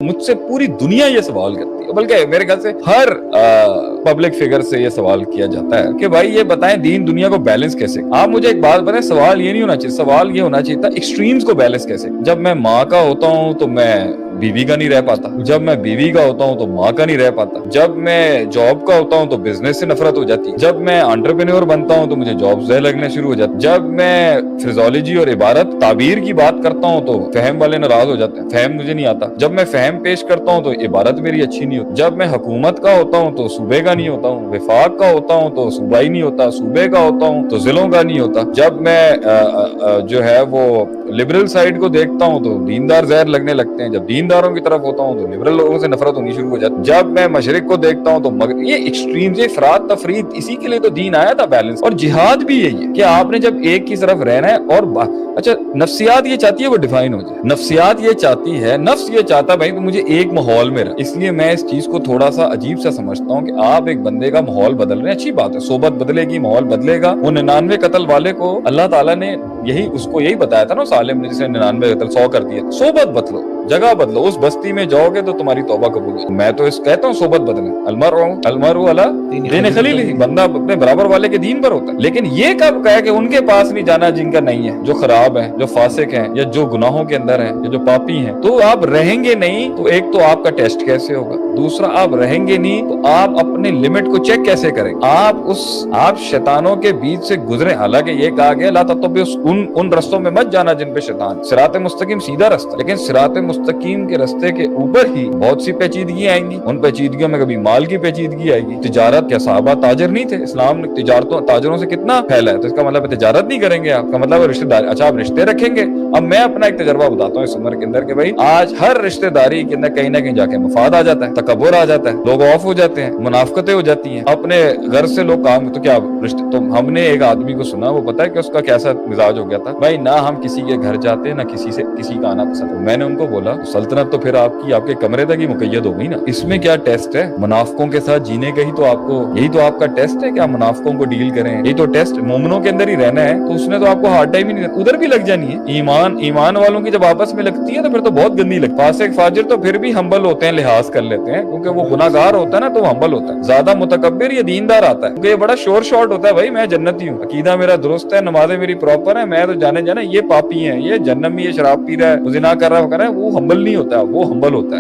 مجھ سے پوری دنیا یہ سوال کرتی ہے، بلکہ میرے خیال سے ہر پبلک فگر سے یہ سوال کیا جاتا ہے کہ بھائی یہ بتائیں دین دنیا کو بیلنس کیسے۔ آپ مجھے ایک بات بتائیں، سوال یہ نہیں ہونا چاہیے، سوال یہ ہونا چاہیے تھا ایکسٹریمز کو بیلنس کیسے۔ جب میں ماں کا ہوتا ہوں تو میں بیوی کا نہیں رہ پاتا، جب میں بیوی کا ہوتا ہوں تو ماں کا نہیں رہ پاتا، جب میں جاب کا ہوتا ہوں تو بزنس سے نفرت ہو جاتی، جب میں انٹرپرینور بنتا ہوں تو مجھے جاب زہر لگنے شروع ہو جاتی، جب میں فزیولوجی اور عبارت تعبیر کی بات کرتا ہوں تو فہم والے ناراض ہو جاتے ہیں، فہم مجھے نہیں آتا، جب میں فہم پیش کرتا ہوں تو عبارت میری اچھی نہیں ہوتی، جب میں حکومت کا ہوتا ہوں تو صوبے کا نہیں ہوتا ہوں، وفاق کا ہوتا ہوں تو صوبائی نہیں ہوتا، صوبے کا ہوتا ہوں تو ضلعوں کا نہیں ہوتا، جب میں جو ہے وہ لبرل سائڈ کو دیکھتا ہوں تو دیندار زہر لگنے لگتے ہیں، جب دینداروں کی طرف ہوتا ہوں تو لبرل لوگوں سے نفرت ہونی شروع ہو جاتی، جب میں مشرق کو دیکھتا ہوں تو یہ ایکسٹریمز، یہ افراط تفرید، اسی کے لیے تو دین آیا تھا بیلنس، اور جہاد بھی یہی ہے کہ آپ نے جب ایک کی طرف رہنا ہے اور اچھا نفسیات یہ چاہتی ہے وہ ڈیفائن ہو جائے، نفسیات یہ چاہتی ہے، نفس یہ چاہتا ہے بھائی تو مجھے ایک ماحول میں رہ، اس لیے میں اس چیز کو تھوڑا سا عجیب سا سمجھتا ہوں کہ آپ ایک بندے کا ماحول بدل رہے ہیں، اچھی بات ہے، صحبت بدلے گی، ماحول بدلے گا۔ وہ 99 قتل والے کو اللہ تعالیٰ نے اس کو یہی بتایا تھا نا، سالم نے جسے 99 قتل 100 کر دیا، صحبت بدلو، جگہ بدلو، اس بستی میں جاؤ گے تو تمہاری توبہ قبول ہوگی۔ میں تو کہتا ہوں صحبت بدلیں، المرء علی دین خلیلہ، بندہ اپنے برابر والے کے دین پر ہوتا ہے، لیکن یہ کب کہا کہ ان کے پاس نہیں جانا جن کا نہیں ہے، جو خراب ہیں، جو فاسق ہیں، یا جو گناہوں کے اندر ہیں، یا جو پاپی ہیں۔ تو آپ رہیں گے نہیں تو ایک تو آپ کا ٹیسٹ کیسے ہوگا، دوسرا آپ رہیں گے نہیں تو آپ اپنے لمٹ کو چیک کیسے کریں، آپ شیطانوں کے بیچ سے گزرے، حالانکہ یہ کہا گیا لا تتبعوا ان رستوں میں مت جانا جن پہ شیطان، صراط مستقیم سیدھا رستہ، لیکن صراط مستقیم کے رستے کے اوپر ہی بہت سی پیچیدگیاں آئیں گی، ان پیچیدگیوں میں کبھی مال کی پیچیدگی آئے گی، تجارت، کیا صحابہ تاجر نہیں تھے؟ اسلام نے تاجروں سے کتنا پھیلا ہے، تو اس کا مطلب تجارت نہیں کریں گے، آپ کا مطلب رشتہ داری، اچھا آپ رشتے رکھیں گے۔ اب میں اپنا ایک تجربہ بتاتا ہوں اس عمر کے اندر کہ بھائی آج ہر رشتہ داری کے اندر کہیں نہ کہیں جا کے مفاد آ جاتا ہے، تکبر آ جاتا ہے، لوگ آف ہو جاتے ہیں، منافقتیں ہو جاتی ہیں، اپنے گھر سے لوگ کام، تو کیا رشتے، تو ہم نے ایک آدمی کو سنا، وہ پتا ہے کہ اس کا کیسا مزاج ہو گیا تھا، بھائی نہ ہم کسی کے گھر جاتے نہ کسی کا آنا پسند۔ میں نے ان کو بولا سلطنت تو پھر آپ کے کمرے تک ہی مقید ہو گئی نا، اس میں کیا ٹیسٹ ہے؟ منافقوں کے ساتھ جینے کا یہی تو آپ کا ٹیسٹ ہے کہ آپ منافقوں کو ڈیل کریں، یہی تو ٹیسٹ، مومنوں کے اندر ہی رہنا ہے، تو اس نے تو آپ کو ہارڈ ٹائم ہی نہیں، ادھر بھی لگ جانی ہے۔ ایمان والوں کی جب آپس میں لگتی ہے تو پھر تو بہت گندی لگتی ہے۔ فاسق فاجر تو پھر بھی ہمبل ہوتے ہیں، لحاظ کر لیتے ہیں، کیونکہ وہ گناہگار ہوتا ہے نا تو وہ ہمبل ہوتا ہے، زیادہ متکبر یا دیندار آتا ہے، کیونکہ یہ بڑا شور شارٹ ہوتا ہے، بھائی میں جنتی ہوں، عقیدہ میرا درست ہے، نمازیں میری پراپر ہیں، میں تو جانا یہ پاپی ہیں، یہ جہنمی، یہ شراب پی رہا ہے، وہ زنا کر رہا ہے، وہ ہمبل نہیں ہوتا، وہ ہمبل ہوتا ہے۔